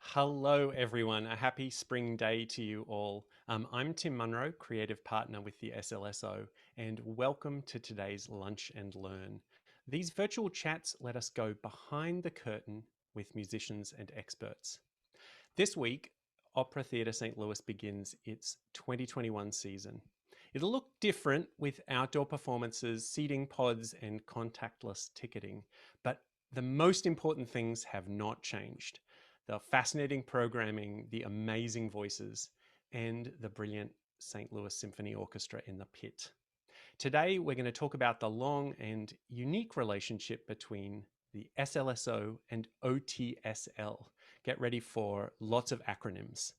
Hello, everyone. A happy spring day to you all. I'm Tim Munro, Creative Partner with the SLSO, and welcome to today's Lunch and Learn. These virtual chats let us go behind the curtain with musicians and experts. This week, Opera Theatre St. Louis begins its 2021 season. It'll look different with outdoor performances, seating pods, and contactless ticketing, but the most important things have not changed. The fascinating programming, the amazing voices, and the brilliant St. Louis Symphony Orchestra in the pit. Today, we're going to talk about the long and unique relationship between the SLSO and OTSL. Get ready for lots of acronyms.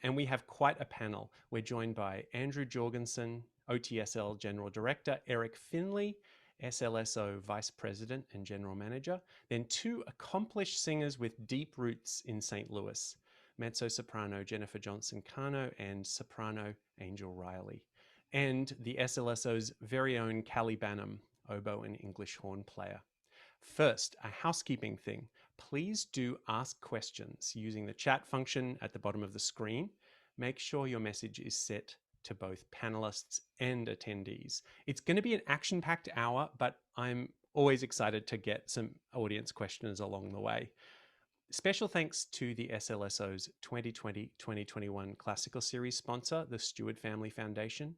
And we have quite a panel. We're joined by Andrew Jorgensen, OTSL General Director, Erik Finley, SLSO Vice President and General Manager, then two accomplished singers with deep roots in St. Louis, mezzo-soprano Jennifer Johnson Cano and soprano Angel Riley, and the SLSO's very own Cally Banham, oboe and English horn player. First, a housekeeping thing. Please do ask questions using the chat function at the bottom of the screen. Make sure your message is set to both panelists and attendees. It's going to be an action-packed hour, but I'm always excited to get some audience questions along the way. Special thanks to the SLSO's 2020-2021 Classical Series sponsor, the Stewart Family Foundation.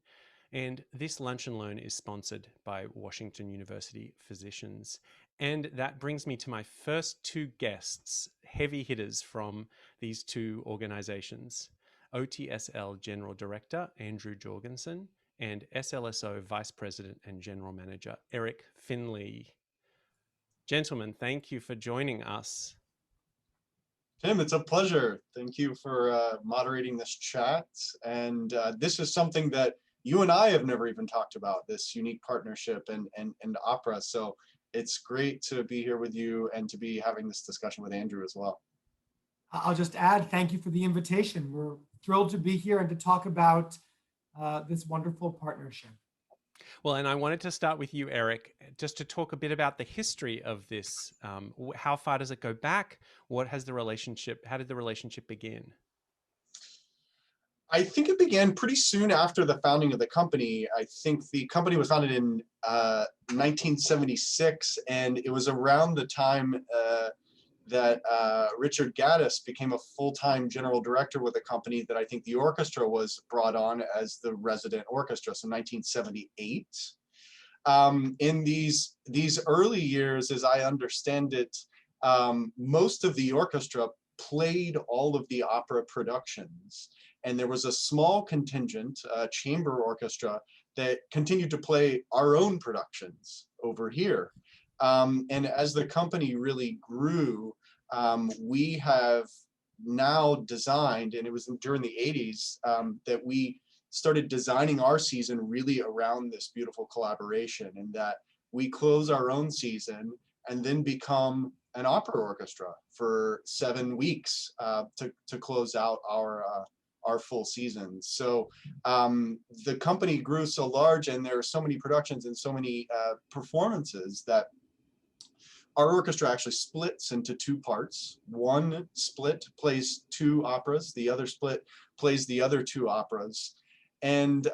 And this Lunch and Learn is sponsored by Washington University Physicians. And that brings me to my first two guests, heavy hitters from these two organizations. OTSL General Director, Andrew Jorgensen, and SLSO Vice President and General Manager, Erik Finley. Gentlemen, thank you for joining us. Tim, it's a pleasure. Thank you for moderating this chat. And this is something that you and I have never even talked about, this unique partnership and opera. So it's great to be here with you and to be having this discussion with Andrew as well. I'll just add, thank you for the invitation. We're thrilled to be here and to talk about this wonderful partnership. Well, and I wanted to start with you, Erik, just to talk a bit about the history of this. How far does it go back? What has the relationship, how did the relationship begin? I think it began pretty soon after the founding of the company. I think the company was founded in 1976, and it was around the time that Richard Gaddis became a full-time general director with the company that I think the orchestra was brought on as the resident orchestra, so 1978. In these early years, as I understand it, most of the orchestra played all of the opera productions. And there was a small contingent, chamber orchestra, that continued to play our own productions over here. And as the company really grew, we have now designed, and it was during the 80s that we started designing our season really around this beautiful collaboration, and that we close our own season and then become an opera orchestra for 7 weeks to close out our full season. So the company grew so large, and there are so many productions and so many performances, that our orchestra actually splits into two parts. One split plays two operas, the other split plays the other two operas. And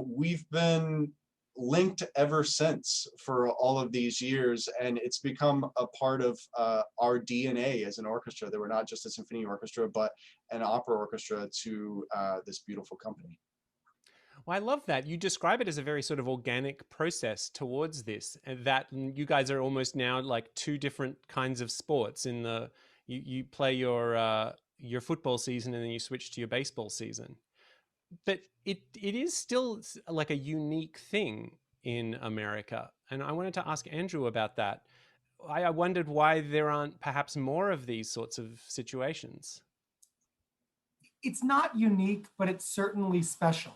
we've been linked ever since for all of these years, and it's become a part of our DNA as an orchestra, that we're not just a symphony orchestra, but an opera orchestra to this beautiful company. Well, I love that. You describe it as a very sort of organic process towards this, and that you guys are almost now like two different kinds of sports. In the you play your football season and then you switch to your baseball season. But it is still like a unique thing in America. And I wanted to ask Andrew about that. I wondered why there aren't perhaps more of these sorts of situations. It's not unique, but it's certainly special.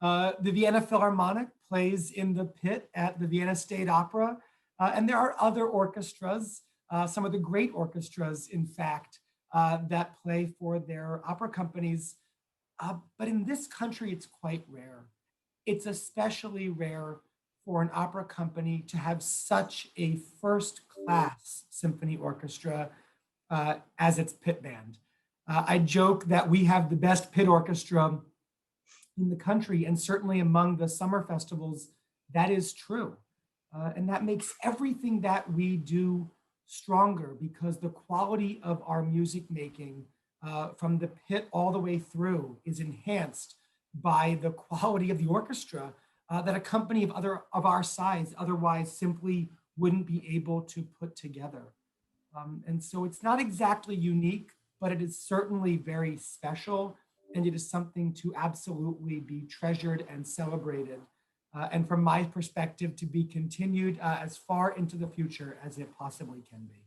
The Vienna Philharmonic plays in the pit at the Vienna State Opera, and there are other orchestras, some of the great orchestras, in fact, that play for their opera companies. But in this country, it's quite rare. It's especially rare for an opera company to have such a first-class symphony orchestra as its pit band. I joke that we have the best pit orchestra in the country, and certainly among the summer festivals, that is true. And that makes everything that we do stronger, because the quality of our music making from the pit all the way through is enhanced by the quality of the orchestra that a company of our size otherwise simply wouldn't be able to put together. And so it's not exactly unique, but it is certainly very special, and it is something to absolutely be treasured and celebrated. And from my perspective, to be continued as far into the future as it possibly can be.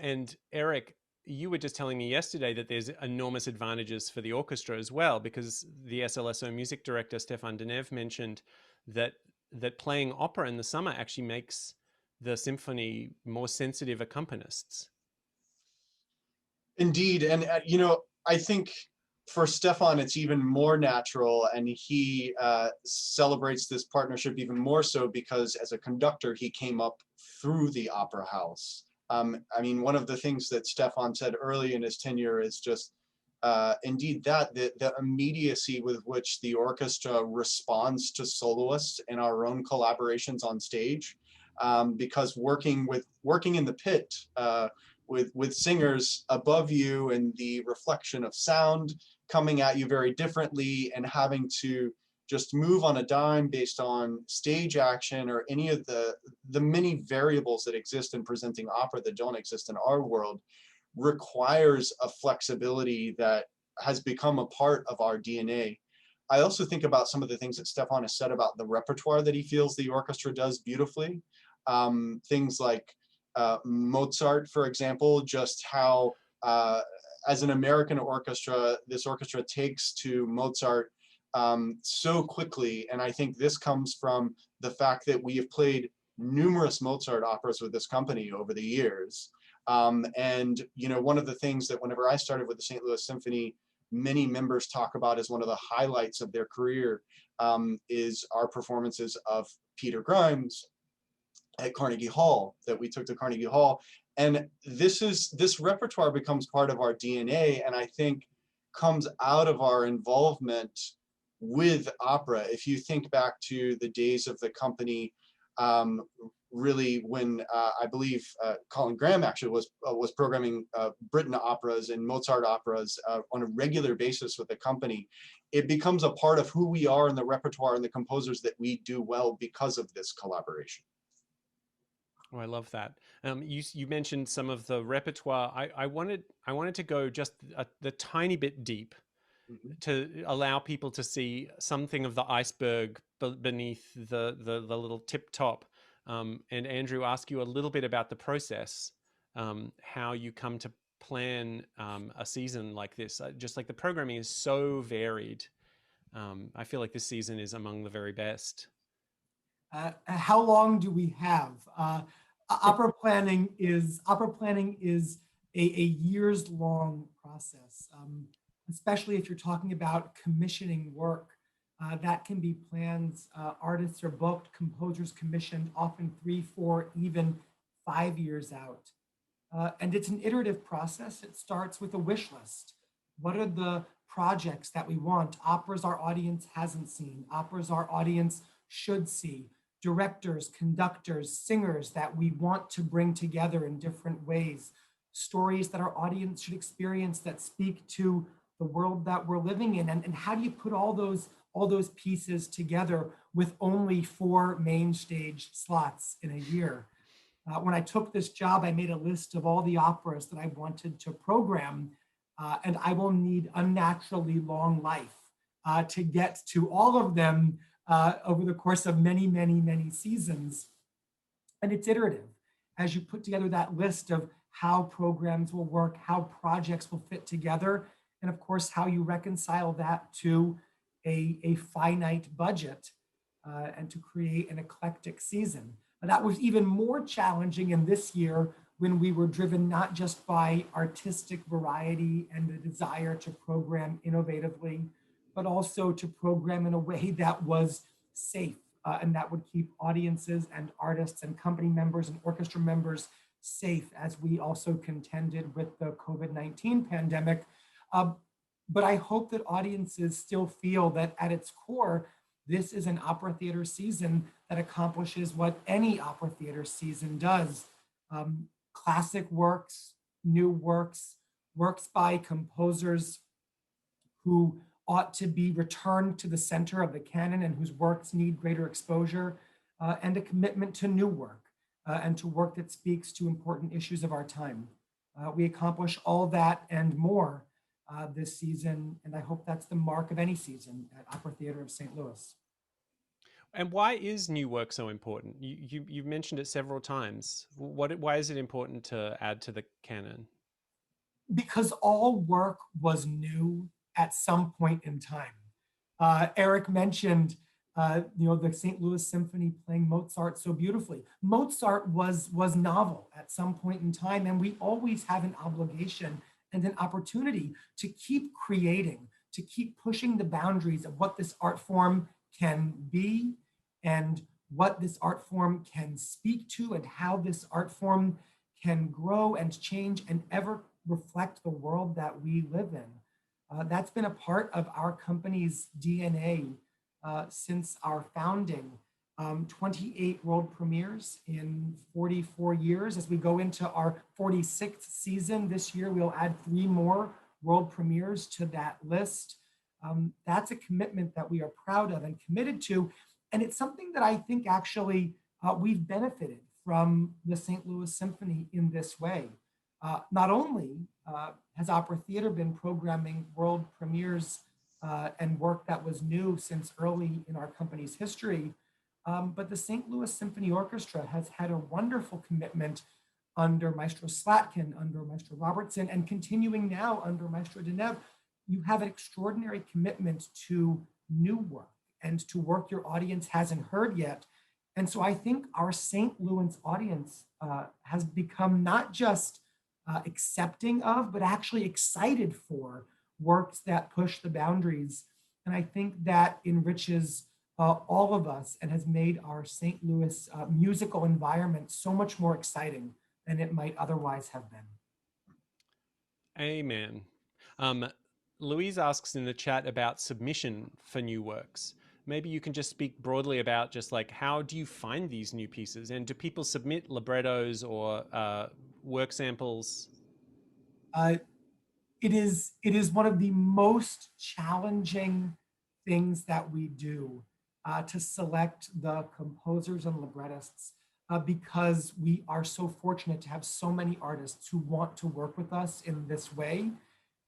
And Erik, you were just telling me yesterday that there's enormous advantages for the orchestra as well, because the SLSO music director, Stefan Denev, mentioned that playing opera in the summer actually makes the symphony more sensitive accompanists. Indeed. And, I think for Stefan, it's even more natural, and he celebrates this partnership even more so because as a conductor, he came up through the opera house. I mean, one of the things that Stefan said early in his tenure is just, indeed, that the immediacy with which the orchestra responds to soloists in our own collaborations on stage, because working in the pit with singers above you and the reflection of sound coming at you very differently, and having to just move on a dime based on stage action or any of the many variables that exist in presenting opera that don't exist in our world, requires a flexibility that has become a part of our DNA. I also think about some of the things that Stefan has said about the repertoire that he feels the orchestra does beautifully. Things like Mozart, for example, just how as an American orchestra, this orchestra takes to Mozart so quickly. And I think this comes from the fact that we have played numerous Mozart operas with this company over the years. And, one of the things that whenever I started with the St. Louis Symphony, many members talk about as one of the highlights of their career is our performances of Peter Grimes at Carnegie Hall, that we took to Carnegie Hall. And this repertoire becomes part of our DNA, and I think comes out of our involvement with opera. If you think back to the days of the company, really when I believe Colin Graham actually was programming Britten operas and Mozart operas on a regular basis with the company, it becomes a part of who we are in the repertoire and the composers that we do well because of this collaboration. Oh, I love that. You mentioned some of the repertoire. I wanted to go just the tiny bit deep to allow people to see something of the iceberg beneath the little tip top. And Andrew, ask you a little bit about the process, how you come to plan a season like this. Just like the programming is so varied. I feel like this season is among the very best. How long do we have? Opera planning is a years long process, especially if you're talking about commissioning work. That can be plans, artists are booked, composers commissioned, often 3, 4, even 5 years out. And it's an iterative process. It starts with a wish list. What are the projects that we want? Operas our audience hasn't seen, operas our audience should see, directors, conductors, singers that we want to bring together in different ways, stories that our audience should experience that speak to the world that we're living in. And how do you put all those pieces together with only 4 main stage slots in a year? When I took this job, I made a list of all the operas that I wanted to program, and I will need unnaturally long life to get to all of them over the course of many, many, many seasons. And it's iterative. As you put together that list of how programs will work, how projects will fit together, and of course, how you reconcile that to a finite budget and to create an eclectic season. And that was even more challenging in this year when we were driven not just by artistic variety and the desire to program innovatively, but also to program in a way that was safe and that would keep audiences and artists and company members and orchestra members safe as we also contended with the COVID-19 pandemic. But I hope that audiences still feel that at its core, this is an opera theater season that accomplishes what any opera theater season does. Classic works, new works, works by composers who ought to be returned to the center of the canon and whose works need greater exposure, and a commitment to new work and to work that speaks to important issues of our time. We accomplish all that and more this season, and I hope that's the mark of any season at Opera Theater of St. Louis. And why is new work so important? You've mentioned it several times. Why is it important to add to the canon? Because all work was new at some point in time. Erik mentioned, the St. Louis Symphony playing Mozart so beautifully. Mozart was novel at some point in time, and we always have an obligation and an opportunity to keep creating, to keep pushing the boundaries of what this art form can be and what this art form can speak to and how this art form can grow and change and ever reflect the world that we live in. That's been a part of our company's DNA since our founding. 28 world premieres in 44 years. As we go into our 46th season this year, we'll add 3 more world premieres to that list. That's a commitment that we are proud of and committed to. And it's something that I think actually we've benefited from the St. Louis Symphony in this way. Not only has Opera Theater been programming world premieres and work that was new since early in our company's history, but the St. Louis Symphony Orchestra has had a wonderful commitment under Maestro Slatkin, under Maestro Robertson, and continuing now under Maestro Deneuve. You have an extraordinary commitment to new work and to work your audience hasn't heard yet. And so I think our St. Louis audience has become not just accepting of, but actually excited for works that push the boundaries. And I think that enriches all of us and has made our St. Louis musical environment so much more exciting than it might otherwise have been. Amen. Louise asks in the chat about submission for new works. Maybe you can just speak broadly about just like, how do you find these new pieces? And do people submit librettos or work samples? It is one of the most challenging things that we do to select the composers and librettists because we are so fortunate to have so many artists who want to work with us in this way.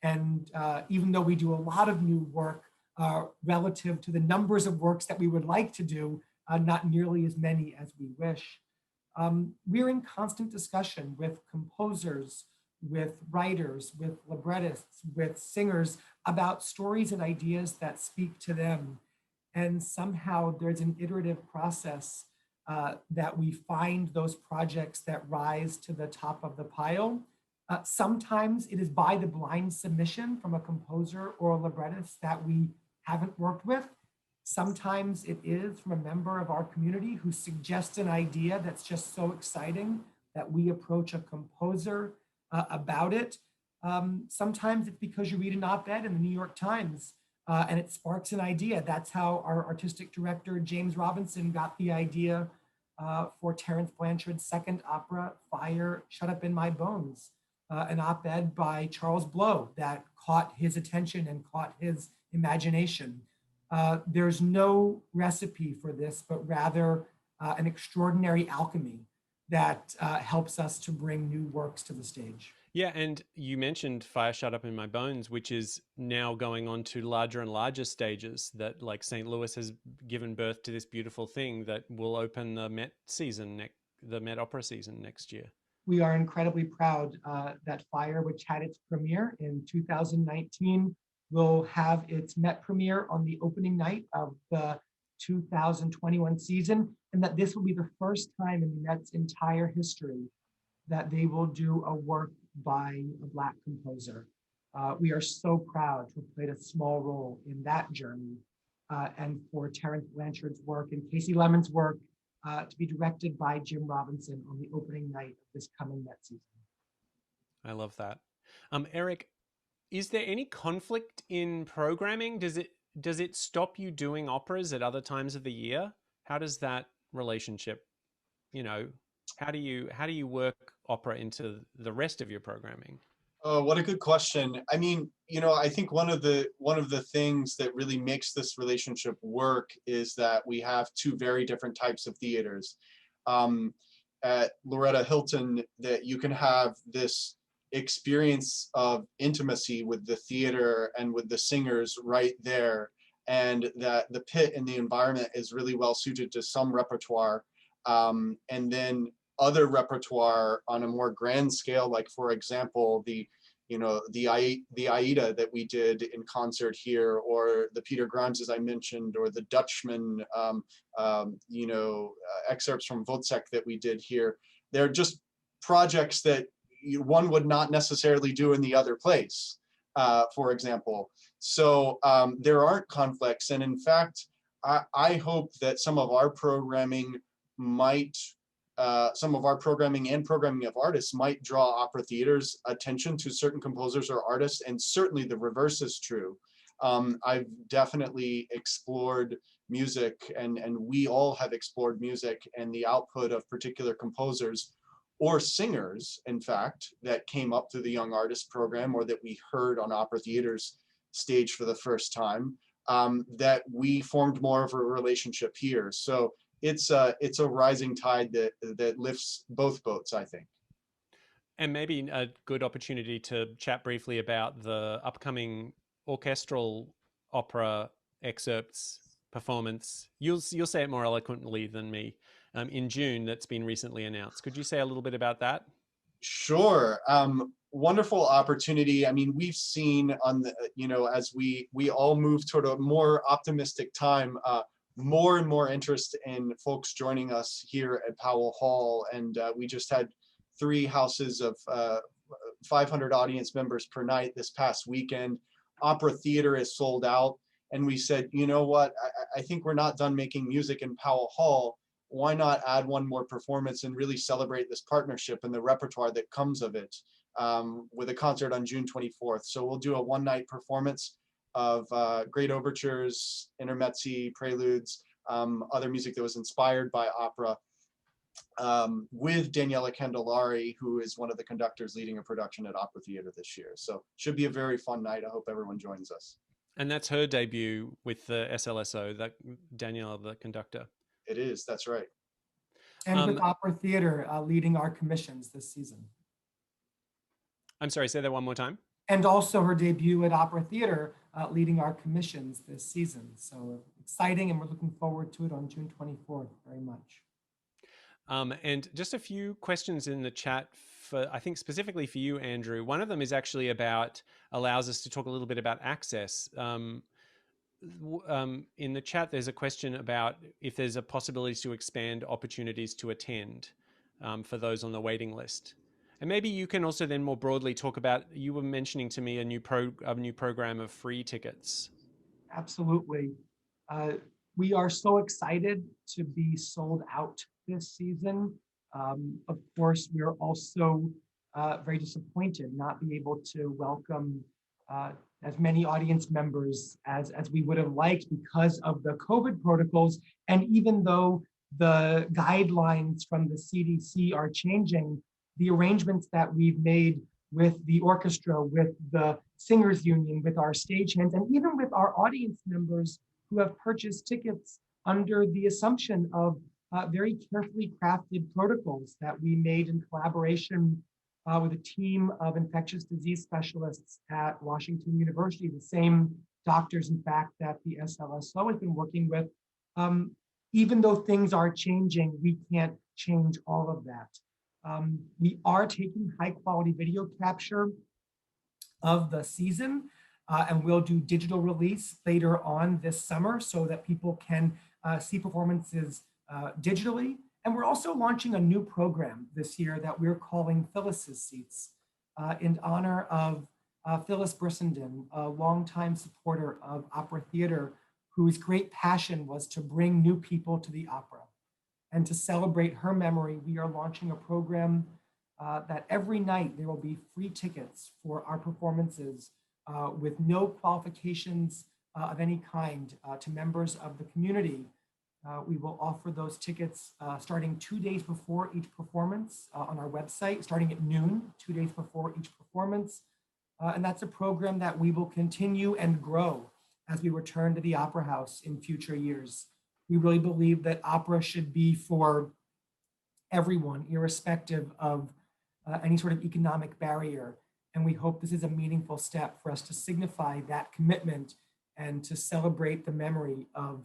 And even though we do a lot of new work relative to the numbers of works that we would like to do, not nearly as many as we wish. We're in constant discussion with composers, with writers, with librettists, with singers about stories and ideas that speak to them. And somehow there's an iterative process that we find those projects that rise to the top of the pile. Sometimes it is by the blind submission from a composer or a librettist that we haven't worked with. Sometimes it is from a member of our community who suggests an idea that's just so exciting that we approach a composer about it. Sometimes it's because you read an op-ed in the New York Times and it sparks an idea. That's how our artistic director, James Robinson, got the idea for Terence Blanchard's second opera, Fire Shut Up in My Bones, an op-ed by Charles Blow that caught his attention and caught his imagination. There's no recipe for this, but rather an extraordinary alchemy that helps us to bring new works to the stage. Yeah, and you mentioned Fire Shut Up in My Bones, which is now going on to larger and larger stages, that like St. Louis has given birth to this beautiful thing that will open the Met season, the Met Opera season next year. We are incredibly proud that Fire, which had its premiere in 2019, will have its Met premiere on the opening night of the 2021 season, and that this will be the first time in the Met's entire history that they will do a work by a Black composer. We are so proud to have played a small role in that journey, and for Terence Blanchard's work and Casey Lemon's work to be directed by Jim Robinson on the opening night of this coming Met season. I love that. Erik, is there any conflict in programming? Does it stop you doing operas at other times of the year? How does that relationship, you know, how do you work opera into the rest of your programming? Oh, what a good question. I mean, I think one of the things that really makes this relationship work is that we have two very different types of theaters. At Loretta Hilton, that you can have this experience of intimacy with the theater and with the singers right there, and that the pit and the environment is really well suited to some repertoire, and then other repertoire on a more grand scale, like for example the Aida that we did in concert here, or the Peter Grimes, as I mentioned, or the Dutchman, excerpts from Wozzeck that we did here. They're just projects that one would not necessarily do in the other place, for example. So there aren't conflicts, and in fact, I hope that some of our programming and programming of artists might draw opera theater's attention to certain composers or artists, and certainly the reverse is true. I've definitely explored music, and we all have explored music and the output of particular composers or singers, in fact, that came up through the Young Artist program, or that we heard on opera theater's stage for the first time, that we formed more of a relationship here. So it's a rising tide that lifts both boats, I think. And maybe a good opportunity to chat briefly about the upcoming orchestral opera excerpts performance. You'll say it more eloquently than me. In June, that's been recently announced. Could you say a little bit about that? Sure. Wonderful opportunity. I mean, we've seen on the, as we all move toward a more optimistic time, more and more interest in folks joining us here at Powell Hall. And we just had 3 houses of 500 audience members per night this past weekend. Opera theater is sold out. And we said, you know what, I think we're not done making music in Powell Hall. Why not add one more performance and really celebrate this partnership and the repertoire that comes of it, with a concert on June 24th. So we'll do a one-night performance of great overtures, intermezzi, preludes, other music that was inspired by opera, with Daniela Candelari, who is one of the conductors leading a production at Opera Theater this year. So should be a very fun night. I hope everyone joins us. And that's her debut with the SLSO, that Daniela, the conductor. It is, that's right. And with Opera Theater leading our commissions this season. I'm sorry, say that one more time. And also her debut at Opera Theater leading our commissions this season. So exciting, and we're looking forward to it on June 24th very much. And just a few questions in the chat for, I think specifically for you, Andrew. One of them is actually allows us to talk a little bit about access. In the chat, there's a question about if there's a possibility to expand opportunities to attend for those on the waiting list. And maybe you can also then more broadly talk about, you were mentioning to me a new program of free tickets. Absolutely. We are so excited to be sold out this season. Of course, we are also very disappointed not be able to welcome as many audience members as we would have liked because of the COVID protocols. And even though the guidelines from the CDC are changing, the arrangements that we've made with the orchestra, with the singers union, with our stagehands, and even with our audience members who have purchased tickets under the assumption of very carefully crafted protocols that we made in collaboration with a team of infectious disease specialists at Washington University, the same doctors, in fact, that the SLSO has been working with. Even though things are changing, we can't change all of that. We are taking high quality video capture of the season, and we'll do digital release later on this summer so that people can see performances digitally. And we're also launching a new program this year that we're calling Phyllis's Seats, in honor of Phyllis Brissenden, a longtime supporter of opera theater, whose great passion was to bring new people to the opera. And to celebrate her memory, we are launching a program that every night there will be free tickets for our performances with no qualifications of any kind to members of the community. We will offer those tickets starting 2 days before each performance on our website, starting at noon, 2 days before each performance. And that's a program that we will continue and grow as we return to the Opera House in future years. We really believe that opera should be for everyone, irrespective of any sort of economic barrier. And we hope this is a meaningful step for us to signify that commitment and to celebrate the memory of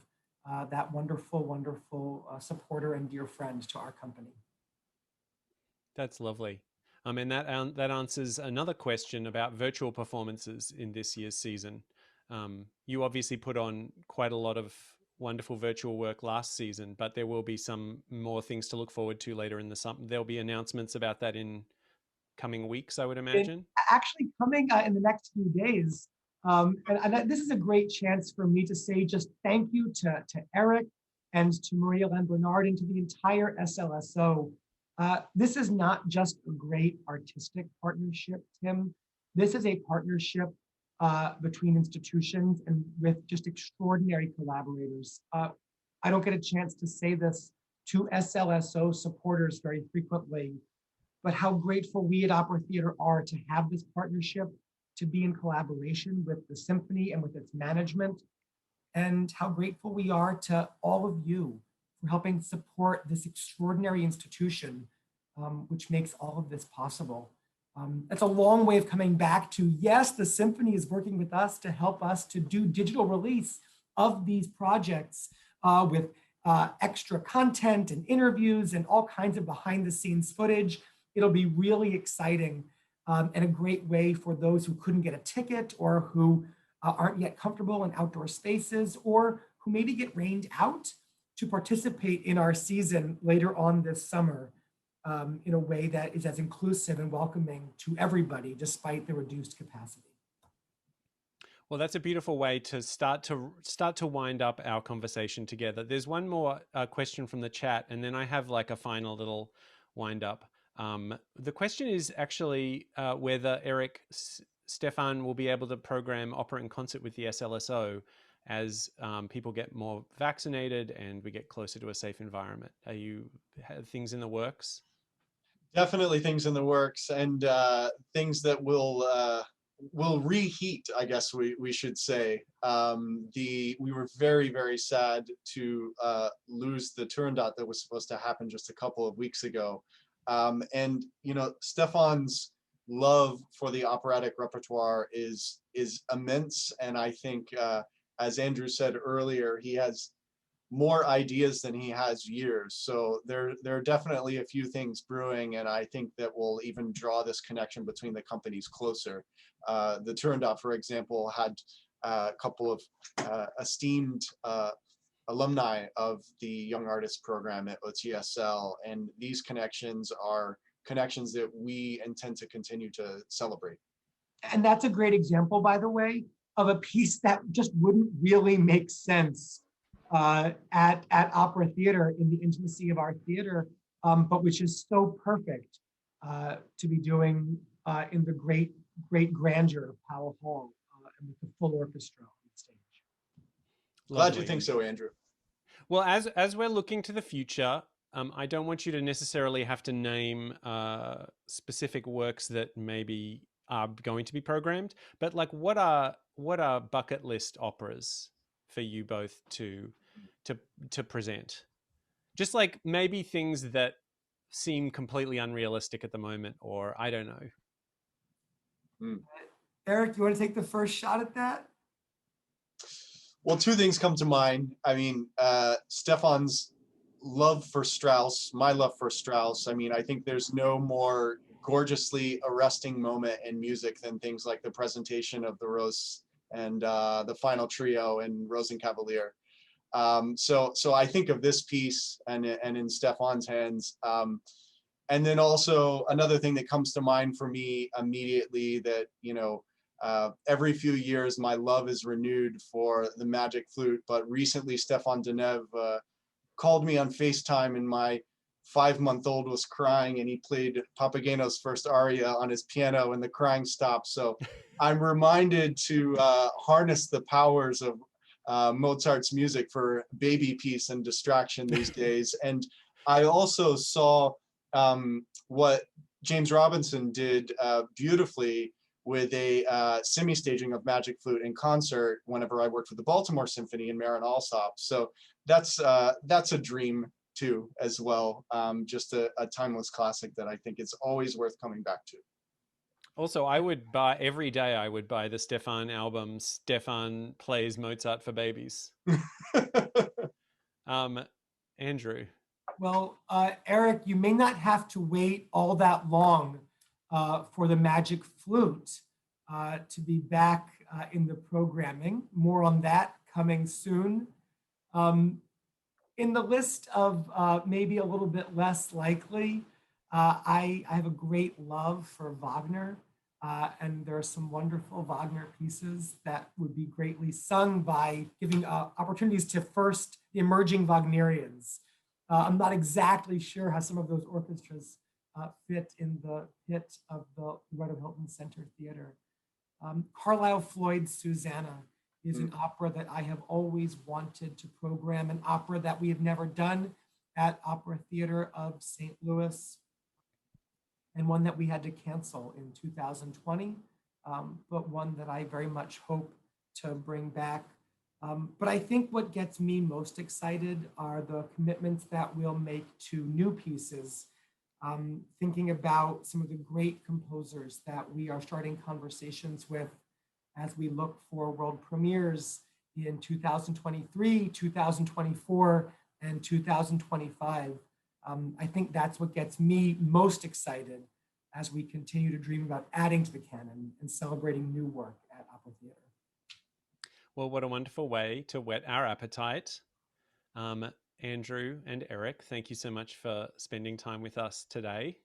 that wonderful, wonderful supporter and dear friend to our company. That's lovely. And that answers another question about virtual performances in this year's season. You obviously put on quite a lot of wonderful virtual work last season, but there will be some more things to look forward to later in the summer. There'll be announcements about that in coming weeks, I would imagine. Actually coming in the next few days. And this is a great chance for me to say just thank you to Erik and to Maria Len-Bernard and to the entire SLSO. This is not just a great artistic partnership, Tim. This is a partnership between institutions and with just extraordinary collaborators. I don't get a chance to say this to SLSO supporters very frequently, but how grateful we at Opera Theater are to have this partnership, to be in collaboration with the symphony and with its management, and how grateful we are to all of you for helping support this extraordinary institution, which makes all of this possible. That's a long way of coming back to, yes, the symphony is working with us to help us to do digital release of these projects with extra content and interviews and all kinds of behind the scenes footage. It'll be really exciting and a great way for those who couldn't get a ticket or who aren't yet comfortable in outdoor spaces or who maybe get rained out to participate in our season later on this summer in a way that is as inclusive and welcoming to everybody despite the reduced capacity. Well, that's a beautiful way to start to wind up our conversation together. There's one more question from the chat, and then I have like a final little wind up. The question is actually whether Erik Stefan will be able to program opera in concert with the SLSO as people get more vaccinated and we get closer to a safe environment. Have things in the works? Definitely things in the works, and things that will reheat, I guess we should say. We were very, very sad to lose the Turandot that was supposed to happen just a couple of weeks ago. And you know, Stefan's love for the operatic repertoire is immense, and I think, as Andrew said earlier, he has more ideas than he has years. So there are definitely a few things brewing, and I think that will even draw this connection between the companies closer. The Turandot, for example, had a couple of esteemed alumni of the Young Artists program at OTSL, and these connections are connections that we intend to continue to celebrate. And that's a great example, by the way, of a piece that just wouldn't really make sense at Opera Theater in the intimacy of our theater, but which is so perfect to be doing in the great grandeur of Powell Hall and with the full orchestra on the stage. Glad you think so, Andrew. Well, as we're looking to the future, I don't want you to necessarily have to name specific works that maybe are going to be programmed, but like what are bucket list operas for you both to present? Just like maybe things that seem completely unrealistic at the moment, or I don't know. Erik, you want to take the first shot at that? Well, two things come to mind. I mean, Stefan's love for Strauss, my love for Strauss. I mean, I think there's no more gorgeously arresting moment in music than things like the presentation of the Rose and the final trio in Rosenkavalier. So I think of this piece and in Stefan's hands. And then also another thing that comes to mind for me immediately that, you know, every few years my love is renewed for the Magic Flute, but recently Stefan Deneuve called me on FaceTime, and my 5-month-old was crying, and he played Papageno's first aria on his piano, and the crying stopped. So I'm reminded to harness the powers of Mozart's music for baby peace and distraction these days. And I also saw what James Robinson did beautifully with a semi-staging of Magic Flute in concert whenever I worked with the Baltimore Symphony in Marin Alsop. So that's a dream too, as well. Just a timeless classic that I think is always worth coming back to. Also, I would buy every day. I would buy the Stefan album. Stefan plays Mozart for babies. Andrew. Well, Erik, you may not have to wait all that long for the Magic Flute to be back in the programming. More on that coming soon. In the list of maybe a little bit less likely, I have a great love for Wagner, and there are some wonderful Wagner pieces that would be greatly sung by giving opportunities to first the emerging Wagnerians. I'm not exactly sure how some of those orchestras fit in the pit of the Loretta Hilton Center Theater. Carlisle Floyd's Susanna is an opera that I have always wanted to program, an opera that we have never done at Opera Theater of St. Louis, and one that we had to cancel in 2020, but one that I very much hope to bring back. But I think what gets me most excited are the commitments that we'll make to new pieces, thinking about some of the great composers that we are starting conversations with as we look for world premieres in 2023, 2024, and 2025. I think that's what gets me most excited as we continue to dream about adding to the canon and celebrating new work at Opera Theater. Well, what a wonderful way to whet our appetite. Andrew and Erik, thank you so much for spending time with us today.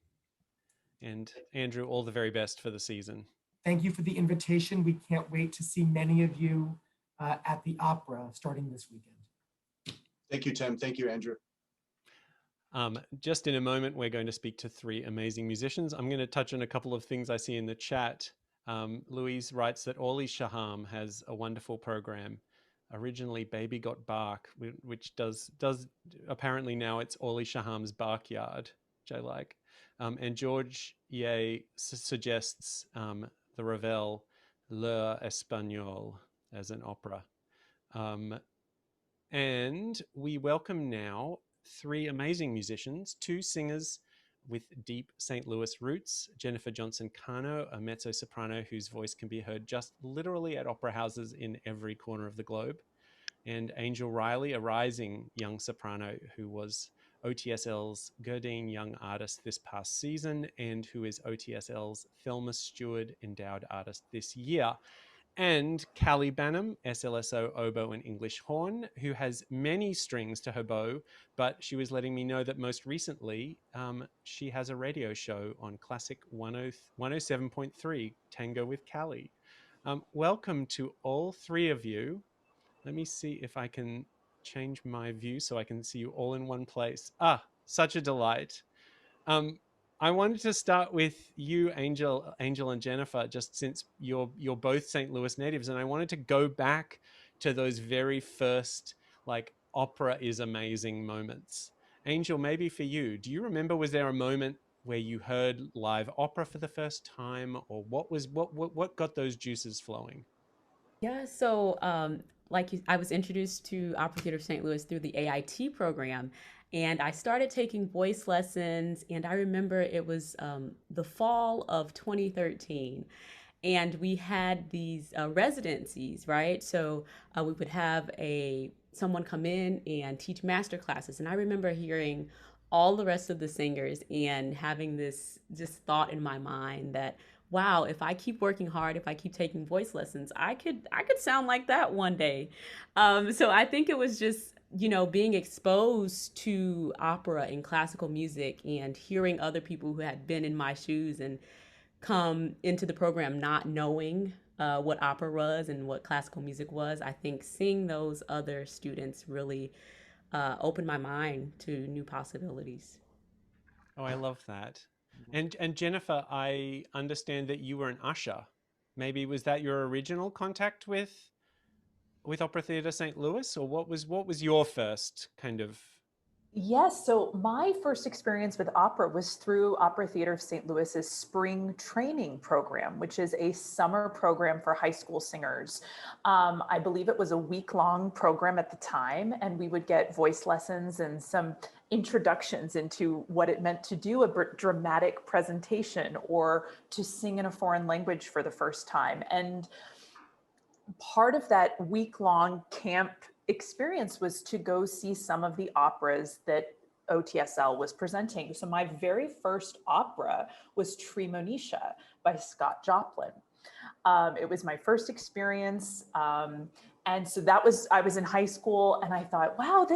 And Andrew, all the very best for the season. Thank you for the invitation. We can't wait to see many of you at the opera starting this weekend. Thank you, Tim. Thank you, Andrew. Just in a moment, we're going to speak to 3 amazing musicians. I'm going to touch on a couple of things I see in the chat. Louise writes that Orly Shaham has a wonderful program. Originally, Baby Got Bark, which does apparently now it's Orly Shaham's Barkyard, which I like. And George Ye suggests the Ravel L'Heure Espagnole as an opera. And we welcome now 3 amazing musicians, 2 singers with deep St. Louis roots, Jennifer Johnson Cano, a mezzo-soprano whose voice can be heard just literally at opera houses in every corner of the globe, and Angel Riley, a rising young soprano who was OTSL's Gerdine Young Artist this past season and who is OTSL's Thelma Stewart Endowed Artist this year. And Cally Banham, SLSO oboe and English horn, who has many strings to her bow, but she was letting me know that most recently she has a radio show on Classic 107.3, Tango with Cally. Welcome to all 3 of you. Let me see if I can change my view so I can see you all in one place. Such a delight. I wanted to start with you, Angel and Jennifer, just since you're both St. Louis natives, and I wanted to go back to those very first like opera is amazing moments. Angel, maybe for you, do you remember, was there a moment where you heard live opera for the first time, or what got those juices flowing? Yeah, so I was introduced to Opera Theater of St. Louis through the AIT program, and I started taking voice lessons. And I remember it was the fall of 2013, and we had these residencies, right? So we would have someone come in and teach master classes, and I remember hearing all the rest of the singers and having this just thought in my mind that, wow, if I keep working hard, if I keep taking voice lessons, I could sound like that one day. So I think it was just, being exposed to opera and classical music and hearing other people who had been in my shoes and come into the program not knowing what opera was and what classical music was. I think seeing those other students really opened my mind to new possibilities. Oh, I love that. And Jennifer, I understand that you were an usher. Maybe was that your original contact with Opera Theatre St. Louis, or what was your first kind of? Yes, so my first experience with opera was through Opera Theatre of St. Louis's spring training program, which is a summer program for high school singers. I believe it was a week-long program at the time, and we would get voice lessons and some introductions into what it meant to do a dramatic presentation or to sing in a foreign language for the first time. And part of that week-long camp experience was to go see some of the operas that OTSL was presenting. So my very first opera was Tremonisha by Scott Joplin. It was my first experience. And so I was in high school and I thought, wow,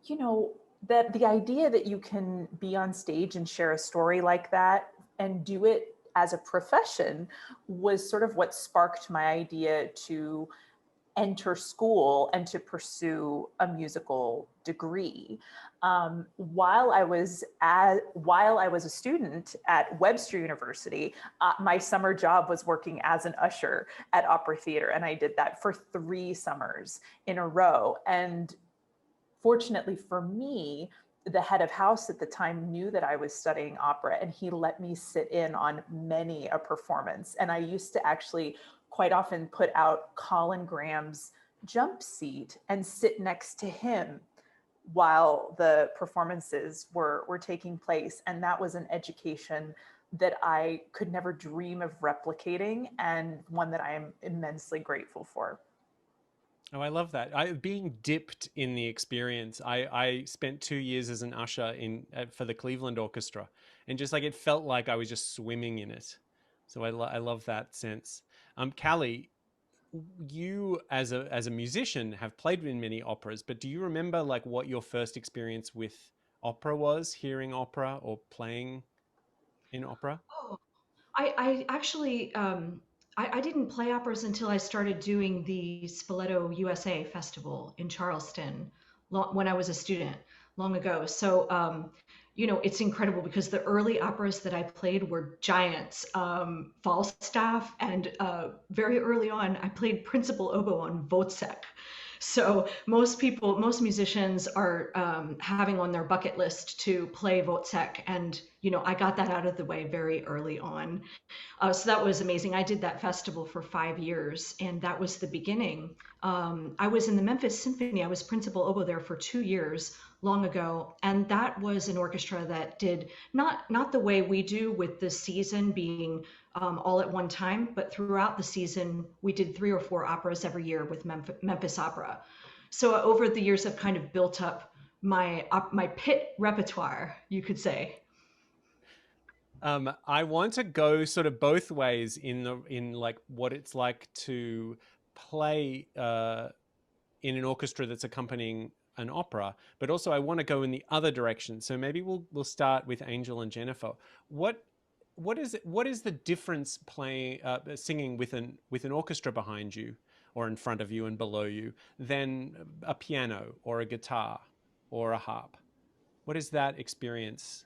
you know, that the idea that you can be on stage and share a story like that and do it as a profession was sort of what sparked my idea to enter school and to pursue a musical degree. While I was a student at Webster University, my summer job was working as an usher at Opera Theatre, and I did that for 3 summers in a row. And fortunately for me, the head of house at the time knew that I was studying opera, and he let me sit in on many a performance. And I used to actually quite often put out Colin Graham's jump seat and sit next to him while the performances were taking place. And that was an education that I could never dream of replicating, and one that I am immensely grateful for. Oh, I love that. Being dipped in the experience. I spent 2 years as an usher for the Cleveland Orchestra, and just like it felt like I was just swimming in it. So I love that sense. Cally, you as a musician have played in many operas, but do you remember like what your first experience with opera was, hearing opera or playing in opera? Oh, I actually I didn't play operas until I started doing the Spoleto USA Festival in Charleston when I was a student long ago. So you know, it's incredible because the early operas that I played were giants, Falstaff, and very early on, I played principal oboe on Wozzeck. So most musicians are having on their bucket list to play Wozzeck, and you know, I got that out of the way very early on. So that was amazing. I did that festival for 5 years, and that was the beginning. I was in the Memphis Symphony. I was principal oboe there for 2 years long ago, and that was an orchestra that did not the way we do with the season being all at one time, but throughout the season we did 3 or 4 operas every year with Memphis Opera. So over the years, I've kind of built up my pit repertoire, you could say. I want to go sort of both ways in like what it's like to play in an orchestra that's accompanying an opera, but also I want to go in the other direction. So maybe we'll start with Angel and Jennifer. What is the difference playing singing with an orchestra behind you or in front of you and below you than a piano or a guitar or a harp? What is that experience?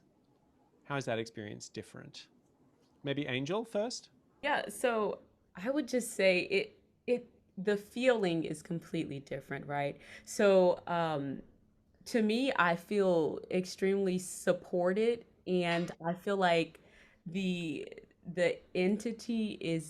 How is that experience different? Maybe Angel first? Yeah, so I would just say the feeling is completely different, right? So to me, I feel extremely supported, and I feel like the the entity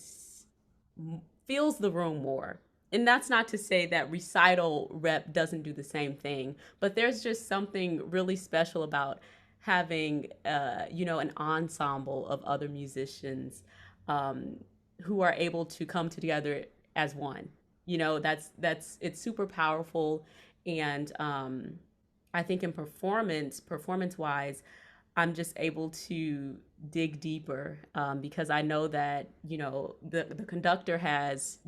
feels the room more. And that's not to say that recital rep doesn't do the same thing, but there's just something really special about having an ensemble of other musicians um, who are able to come together as one. That's it's super powerful, and I think in performance wise, I'm just able to dig deeper because I know that the conductor has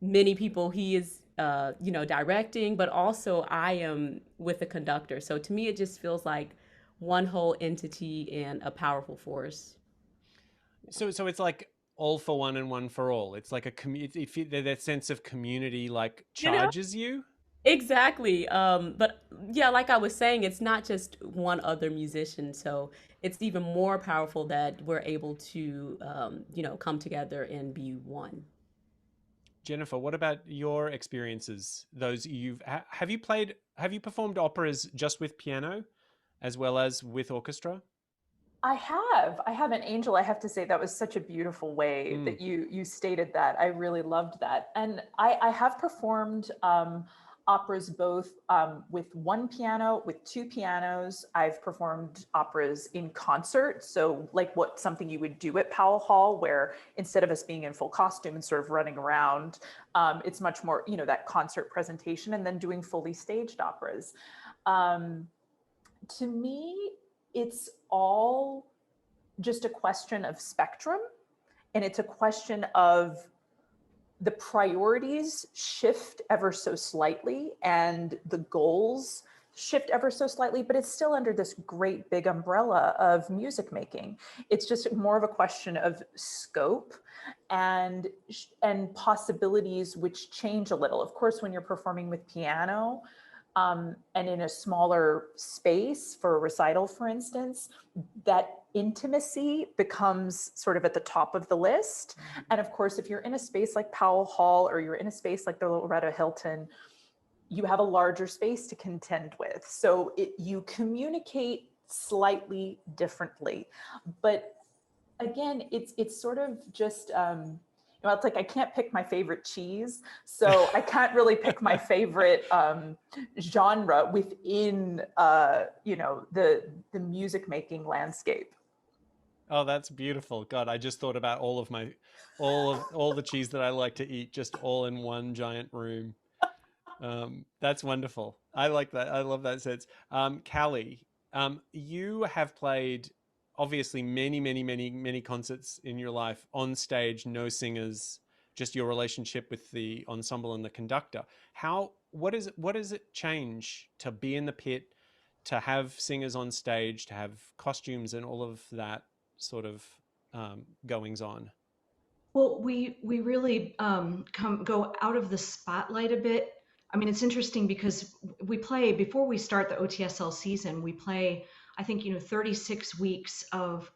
many people he is directing, but also I am with the conductor. So to me, it just feels like one whole entity and a powerful force. So it's like all for one and one for all. It's like that sense of community like You know, charges you. Exactly. But yeah, like I was saying, it's not just one other musician, so it's even more powerful that we're able to, come together and be one. Jennifer, what about your experiences? Those have you performed operas just with piano as well as with orchestra? I have an Angel. I have to say that was such a beautiful way Mm. that you stated that. I really loved that, and I have performed operas both with one piano, with two pianos. I've performed operas in concert, so like what something you would do at Powell Hall, where instead of us being in full costume and sort of running around, it's much more that concert presentation, and then doing fully staged operas. Um, to me, it's all just a question of spectrum, and it's a question of the priorities shift ever so slightly and the goals shift ever so slightly, but it's still under this great big umbrella of music making. It's just more of a question of scope and possibilities which change a little. Of course, when you're performing with piano, and in a smaller space for a recital, for instance, that intimacy becomes sort of at the top of the list. And of course, if you're in a space like Powell Hall or you're in a space like the Loretta Hilton, you have a larger space to contend with. So you communicate slightly differently. But again, it's sort of just it's like I can't pick my favorite cheese, so I can't really pick my favorite genre within the music making landscape. Oh, that's beautiful. God, I just thought about all the cheese that I like to eat just all in one giant room. That's wonderful. I like that. I love that sense. Cally, you have played obviously many concerts in your life on stage, no singers, just your relationship with the ensemble and the conductor. What does it change to be in the pit, to have singers on stage, to have costumes and all of that sort of goings on? Well, we really go out of the spotlight a bit. I mean, it's interesting because we play before we start the OTSL season. We play, I think, 36 weeks of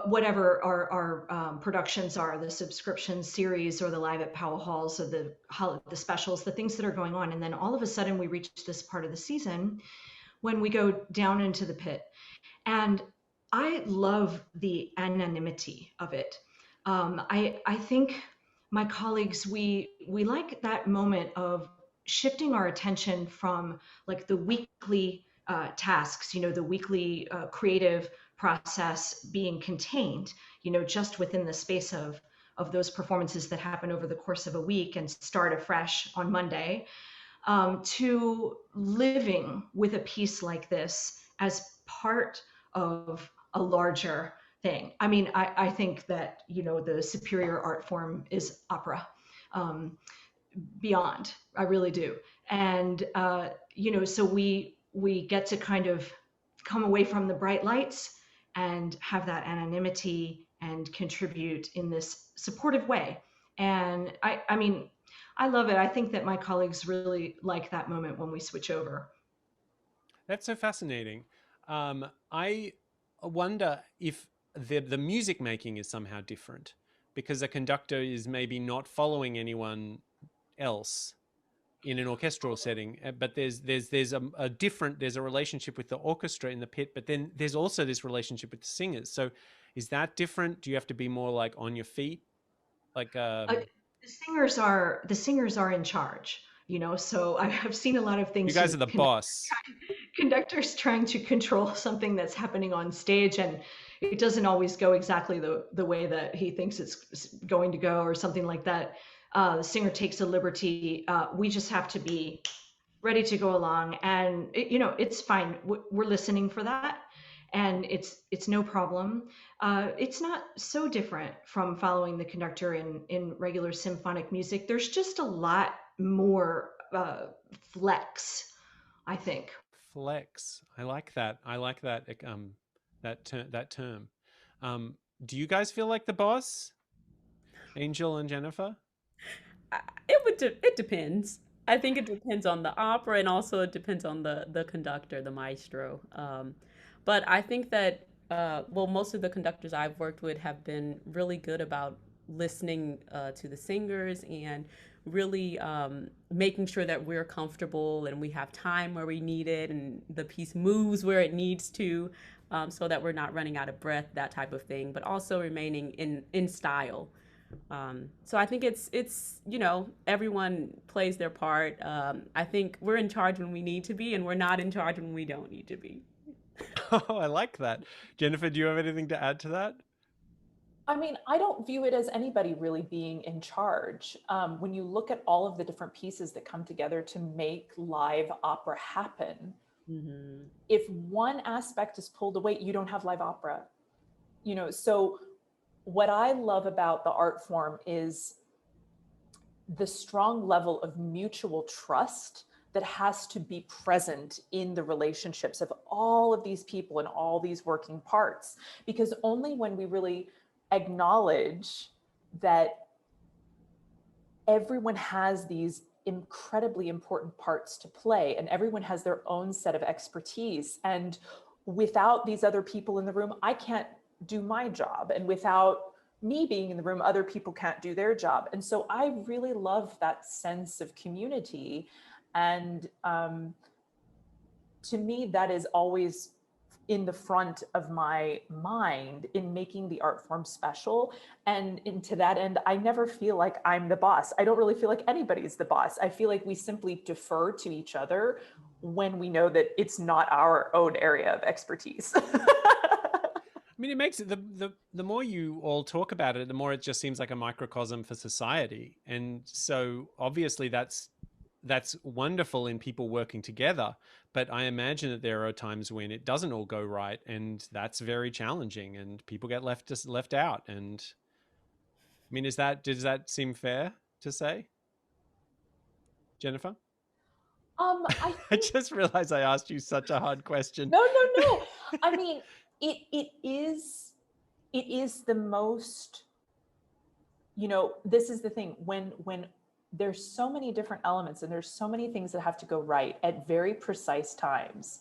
whatever our productions are, the subscription series or the live at Powell Halls or the specials, the things that are going on, and then all of a sudden we reach this part of the season when we go down into the pit. And I love the anonymity of it. I think my colleagues, we like that moment of shifting our attention from like the weekly tasks, the weekly creative process being contained, just within the space of those performances that happen over the course of a week and start afresh on Monday, to living with a piece like this as part of a larger thing. I mean, I think that, the superior art form is opera, beyond, I really do. And, so we get to kind of come away from the bright lights and have that anonymity and contribute in this supportive way. And I mean, I love it. I think that my colleagues really like that moment when we switch over. That's so fascinating. I wonder if the music making is somehow different because a conductor is maybe not following anyone else in an orchestral setting, but there's a relationship with the orchestra in the pit, but then there's also this relationship with the singers. So is that different? Do you have to be more like on your feet, like uh, the singers are in charge, so I have seen a lot of you things, guys are the boss? conductors trying to control something that's happening on stage, and it doesn't always go exactly the way that he thinks it's going to go or something like that. The singer takes a liberty. We just have to be ready to go along, and it's fine. We're listening for that, and it's no problem. It's not so different from following the conductor in regular symphonic music. There's just a lot more flex, I think. Flex. I like that. I like that. That term. Do you guys feel like the boss, Angel and Jennifer? It depends. I think it depends on the opera, and also it depends on the conductor, the maestro. But I think that well, most of the conductors I've worked with have been really good about listening to the singers and really making sure that we're comfortable and we have time where we need it and the piece moves where it needs to, so that we're not running out of breath, that type of thing, but also remaining in style. So I think it's everyone plays their part. I think we're in charge when we need to be, and we're not in charge when we don't need to be. Oh, I like that. Jennifer, do you have anything to add to that? I mean, I don't view it as anybody really being in charge. When you look at all of the different pieces that come together to make live opera happen, Mm-hmm. if one aspect is pulled away, you don't have live opera. So what I love about the art form is the strong level of mutual trust that has to be present in the relationships of all of these people and all these working parts. Because only when we really acknowledge that everyone has these incredibly important parts to play and everyone has their own set of expertise, and without these other people in the room, I can't do my job, and without me being in the room, other people can't do their job. And so I really love that sense of community. And to me, that is always in the front of my mind in making the art form special. And to that end, I never feel like I'm the boss. I don't really feel like anybody's the boss. I feel like we simply defer to each other when we know that it's not our own area of expertise. I mean, it makes it the more you all talk about it, the more it just seems like a microcosm for society. And so obviously that's wonderful in people working together. But I imagine that there are times when it doesn't all go right, and that's very challenging, and people get left out. And I mean, does that seem fair to say, Jennifer? I I think just realized I asked you such a hard question. no. I mean, it is the most, this is the thing when there's so many different elements and there's so many things that have to go right at very precise times.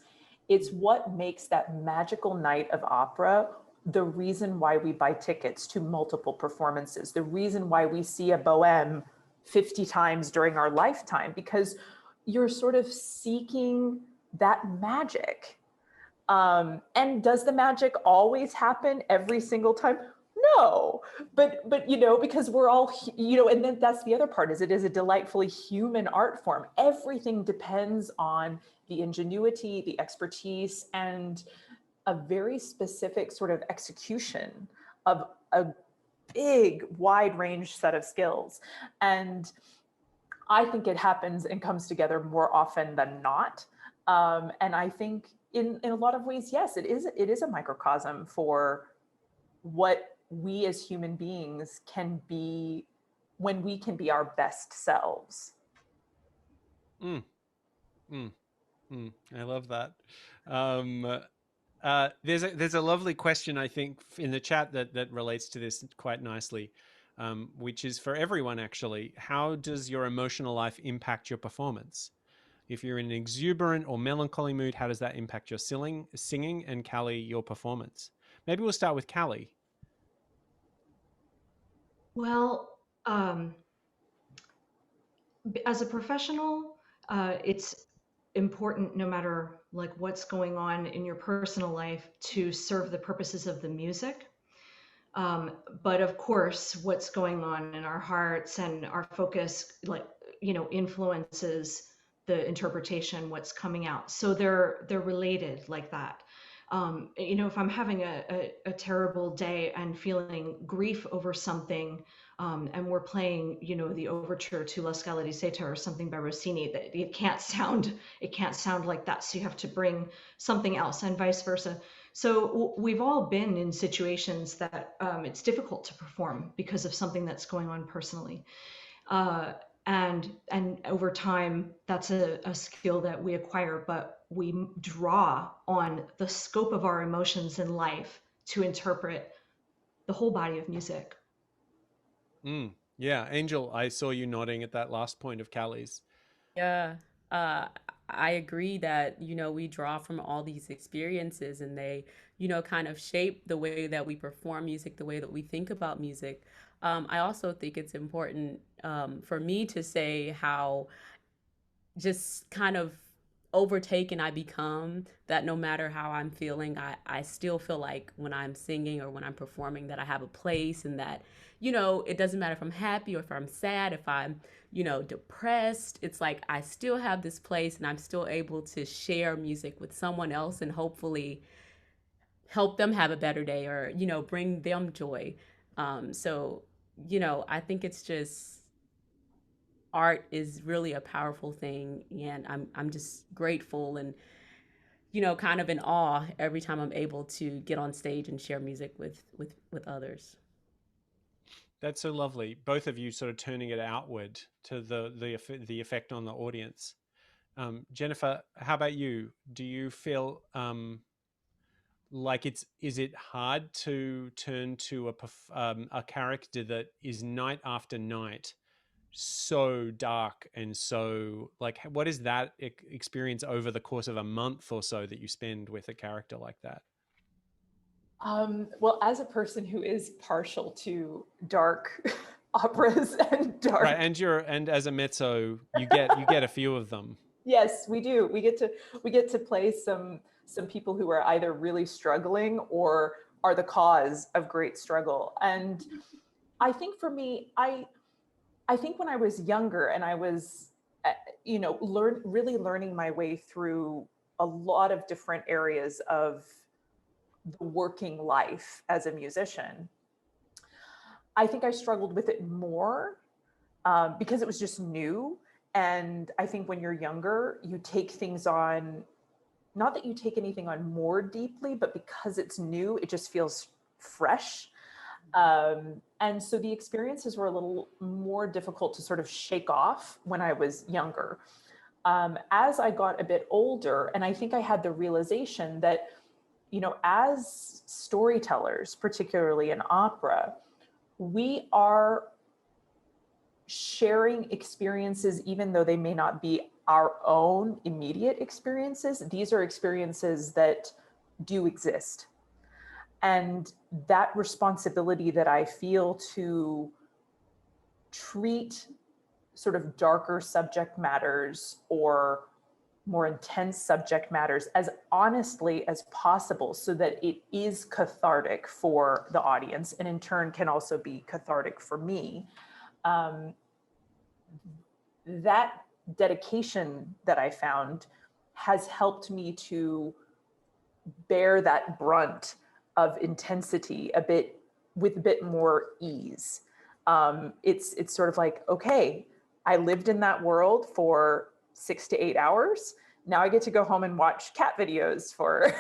It's what makes that magical night of opera the reason why we buy tickets to multiple performances, the reason why we see a Bohème 50 times during our lifetime, because you're sort of seeking that magic. And does the magic always happen every single time? No, but because we're all, and then that's the other part, is it is a delightfully human art form. Everything depends on the ingenuity, the expertise, and a very specific sort of execution of a big, wide range set of skills. And I think it happens and comes together more often than not. And I think in a lot of ways, yes, it is a microcosm for what we as human beings can be when we can be our best selves. Mm, mm, I love that. There's a lovely question, I think, in the chat that relates to this quite nicely, which is for everyone actually. How does your emotional life impact your performance? If you're in an exuberant or melancholy mood, how does that impact your singing, and Cally, your performance? Maybe we'll start with Cally. Well, as a professional, it's important, no matter like what's going on in your personal life, to serve the purposes of the music. But of course, what's going on in our hearts and our focus, like, influences the interpretation, what's coming out. So they're related like that. If I'm having a terrible day and feeling grief over something, and we're playing, the overture to La Scala di Seta or something by Rossini, that it can't sound like that. So you have to bring something else, and vice versa. So we've all been in situations that it's difficult to perform because of something that's going on personally. And over time, that's a skill that we acquire, but we draw on the scope of our emotions in life to interpret the whole body of music. Yeah, Angel, I saw you nodding at that last point of Cally's. Yeah, uh, I agree that, we draw from all these experiences and they, kind of shape the way that we perform music, the way that we think about music. I also think it's important for me to say how just kind of overtaken I become, that no matter how I'm feeling, I still feel like when I'm singing or when I'm performing that I have a place, and that, it doesn't matter if I'm happy or if I'm sad, if I'm, depressed. It's like I still have this place and I'm still able to share music with someone else and hopefully help them have a better day or, bring them joy. So, I think it's just art is really a powerful thing, and I'm just grateful and, kind of in awe every time I'm able to get on stage and share music with others. That's so lovely. Both of you sort of turning it outward to the effect on the audience. Jennifer, how about you? Do you feel like is it hard to turn to a character that is night after night so dark and so like what is that experience over the course of a month or so that you spend with a character like that? Well, as a person who is partial to dark operas and Right, dark, and as a mezzo, you get a few of them. yes, we do. We get to play some people who are either really struggling or are the cause of great struggle. And I think for me, I think when I was younger and I was, really learning my way through a lot of different areas of the working life as a musician, I think I struggled with it more because it was just new. And I think when you're younger, you take things on, not that you take anything on more deeply, but because it's new, it just feels fresh. And so the experiences were a little more difficult to sort of shake off when I was younger. As I got a bit older, and I think I had the realization that, as storytellers, particularly in opera, we are sharing experiences, even though they may not be our own immediate experiences. These are experiences that do exist. And that responsibility that I feel to treat sort of darker subject matters or more intense subject matters as honestly as possible so that it is cathartic for the audience and in turn can also be cathartic for me. Um, that dedication that I found has helped me to bear that brunt of intensity a bit with a bit more ease. It's sort of like, okay, I lived in that world for 6 to 8 hours. Now I get to go home and watch cat videos for,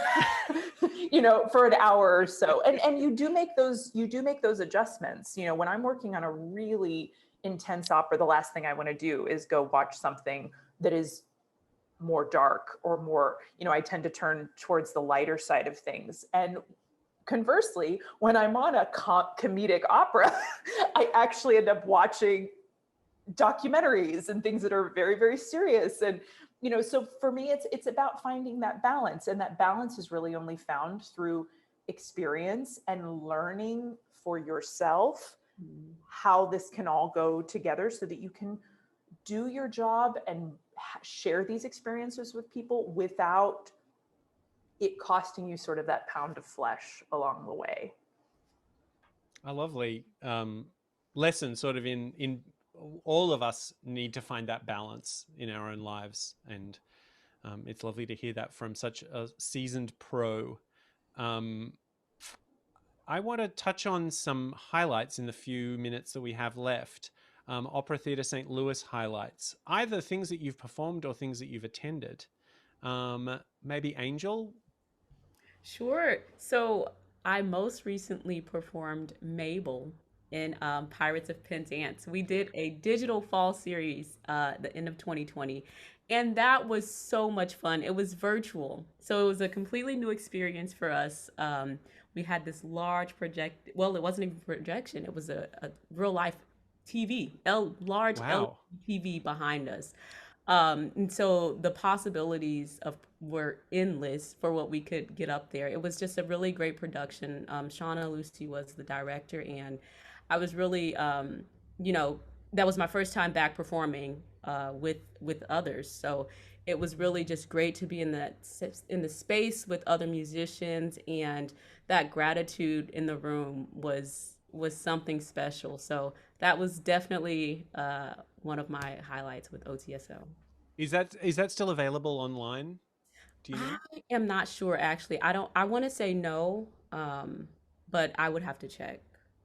for an hour or so. And you do make those adjustments. When I'm working on a really intense opera, the last thing I want to do is go watch something that is more dark or more, I tend to turn towards the lighter side of things. And conversely, when I'm on a comedic opera, I actually end up watching documentaries and things that are very, very serious. And, so for me, it's about finding that balance. And that balance is really only found through experience and learning for yourself how this can all go together so that you can do your job and share these experiences with people without it costing you sort of that pound of flesh along the way. A lovely lesson, sort of in all of us need to find that balance in our own lives, and it's lovely to hear that from such a seasoned pro. Um, I want to touch on some highlights in the few minutes that we have left. Opera Theatre St. Louis highlights, either things that you've performed or things that you've attended. Maybe Angel? Sure. So I most recently performed Mabel in Pirates of Penzance. We did a digital fall series the end of 2020, and that was so much fun. It was virtual, so it was a completely new experience for us. We had this large project. Well, it wasn't even a projection. It was a real life TV, large Wow. LED TV behind us. And so the possibilities of were endless for what we could get up there. It was just a really great production. Shauna Lucy was the director, and I was really, you know, that was my first time back performing with others. So it was really just great to be in in the space with other musicians, and that gratitude in the room was something special. So that was definitely one of my highlights with OTSL. Is that still available online? Do you know? I am not sure actually. I don't. I want to say no, but I would have to check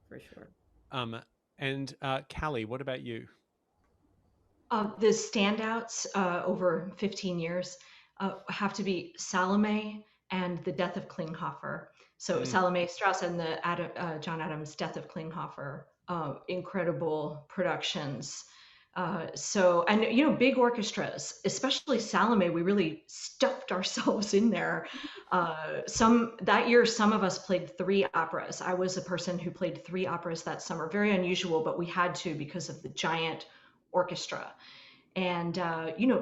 for sure. Um, and Cally, what about you? The standouts over 15 years have to be Salome and The Death of Klinghoffer. So Mm. Salome Strauss and the John Adams Death of Klinghoffer, incredible productions. And big orchestras, especially Salome, we really stuffed ourselves in there. That year, some of us played 3 operas. I was a person who played 3 operas that summer. Very unusual, but we had to because of the giant orchestra. And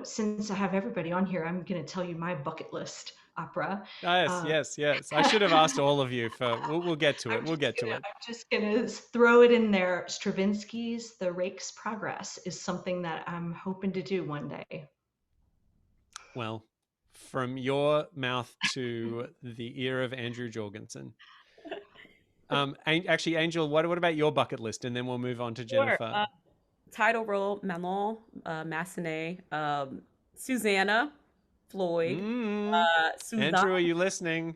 since I have everybody on here, I'm going to tell you my bucket list opera. Yes, yes, yes. I should have asked all of you for. We'll get to it. We'll get to it. I'm just gonna throw it in there. Stravinsky's The Rake's Progress is something that I'm hoping to do one day. Well, from your mouth to the ear of Andrew Jorgensen. Actually, Angel, what about your bucket list, and then we'll move on to Sure. Jennifer. Title role: Manon, Massenet, Susanna, Floyd, Mm. Susanna, Andrew, are you listening?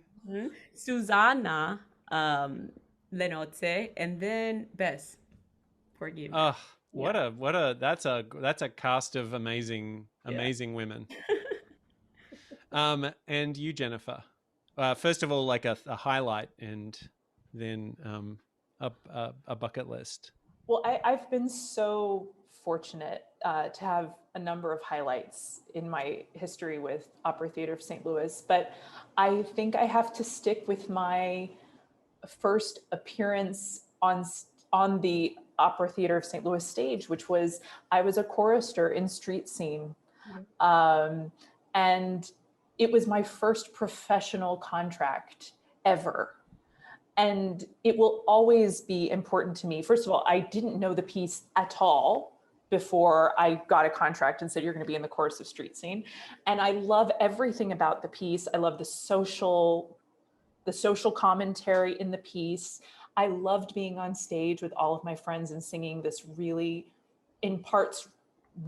Susanna, Lenotte, and then Bess. Forgive me. Oh, Yeah. what a that's a cast of amazing Yeah. women. And you, Jennifer. First of all, like a highlight, and then a bucket list. Well, I've been so fortunate to have a number of highlights in my history with Opera Theater of St. Louis, but I think I have to stick with my first appearance on the Opera Theater of St. Louis stage, which was I was a chorister in Street Scene. And it was my first professional contract ever. And it will always be important to me. First of all, I didn't know the piece at all before I got a contract and said, you're going to be in the chorus of Street Scene. And I love everything about the piece. I love the social commentary in the piece. I loved being on stage with all of my friends and singing this really, in parts,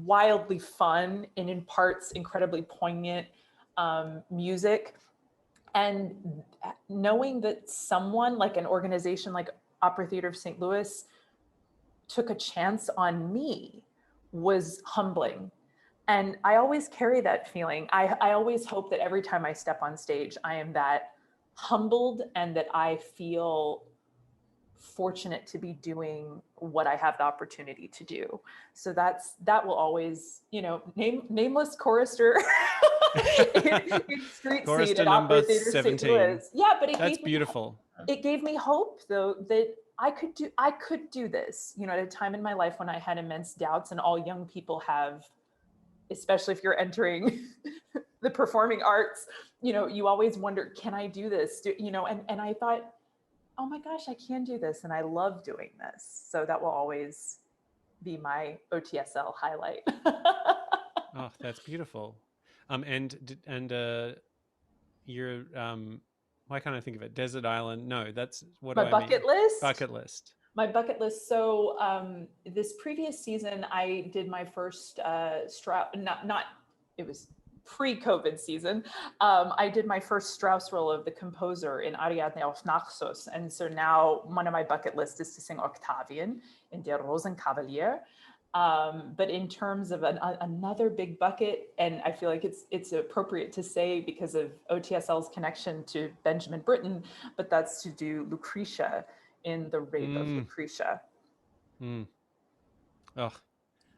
wildly fun and in parts incredibly poignant music. And knowing that someone like an organization like Opera Theater of St. Louis took a chance on me was humbling. And I always carry that feeling. I always hope that every time I step on stage, I am that humbled and that I feel fortunate to be doing what I have the opportunity to do. So that will always, nameless chorister in Street Chorister Scene at number Opera Theater 17. St. Louis. Yeah, but That's beautiful. It gave me hope though that I could do this, at a time in my life when I had immense doubts, and all young people have, especially if you're entering the performing arts, you always wonder, can I do this? And I thought, oh my gosh, I can do this. And I love doing this. So that will always be my OTSL highlight. Oh, that's beautiful. And you're, why can't I think of it? Desert Island. No, that's what my do I bucket mean? list. Bucket list. My bucket list. So this previous season, I did my first it was pre-COVID season. I did my first Strauss role of the composer in Ariadne auf Naxos. And so now one of my bucket lists is to sing Octavian in Der Rosenkavalier. But in terms of another big bucket, and I feel like it's appropriate to say because of OTSL's connection to Benjamin Britten, but that's to do Lucretia in The Rape of Lucretia. Oh,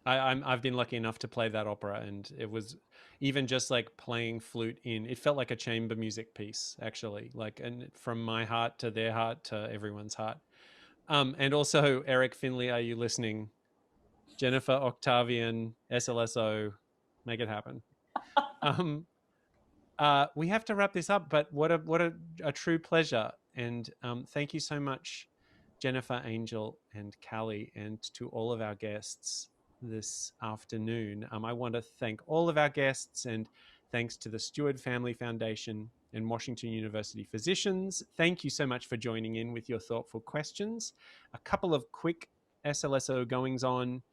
I've been lucky enough to play that opera, and it was even just like playing flute it felt like a chamber music piece, actually, and from my heart to their heart to everyone's heart. And also, Erik, Finley, are you listening? Jennifer, Octavian, SLSO, Make it happen. We have to wrap this up, but what a true pleasure. And thank you so much, Jennifer, Angel, and Cally, and to all of our guests this afternoon. I want to thank all of our guests, and thanks to the Stewart Family Foundation and Washington University physicians. Thank you so much for joining in with your thoughtful questions. A couple of quick SLSO goings on.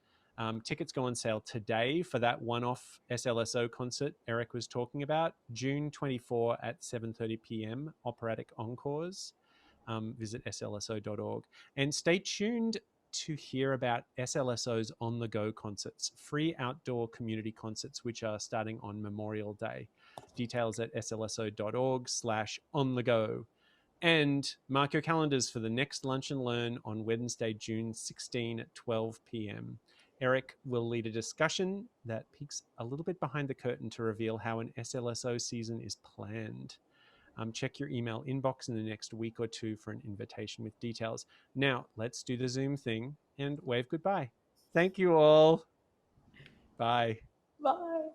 Tickets go on sale today for that one-off SLSO concert Erik was talking about, June 24 at 7:30 p.m. Operatic Encores. Visit slso.org. And stay tuned to hear about SLSO's on-the-go concerts, free outdoor community concerts, which are starting on Memorial Day. Details at slso.org/on-the-go. And mark your calendars for the next Lunch and Learn on Wednesday, June 16 at 12 p.m. Erik will lead a discussion that peeks a little bit behind the curtain to reveal how an SLSO season is planned. Check your email inbox in the next week or two for an invitation with details. Now, let's do the Zoom thing and wave goodbye. Thank you all. Bye. Bye.